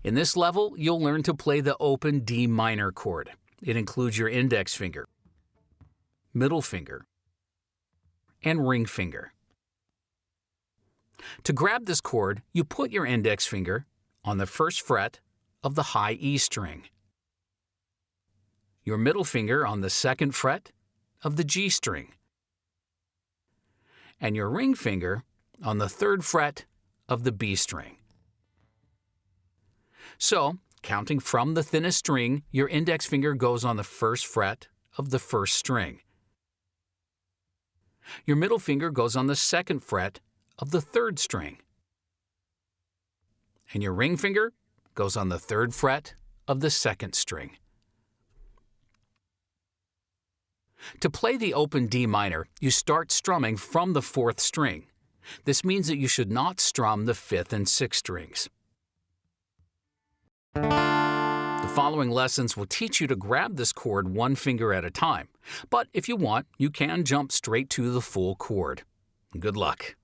In this level, you'll learn to play the open D minor chord. It includes your index finger, middle finger, and ring finger. To grab this chord, you put your index finger on the first fret of the high E string, your middle finger on the second fret of the G string, and your ring finger on the third fret of the B string. So, counting from the thinnest string, your index finger goes on the first fret of the first string. Your middle finger goes on the second fret of the third string. And your ring finger goes on the third fret of the second string. To play the open D minor, you start strumming from the fourth string. This means that you should not strum the fifth and sixth strings. The following lessons will teach you to grab this chord one finger at a time, but if you want, you can jump straight to the full chord. Good luck.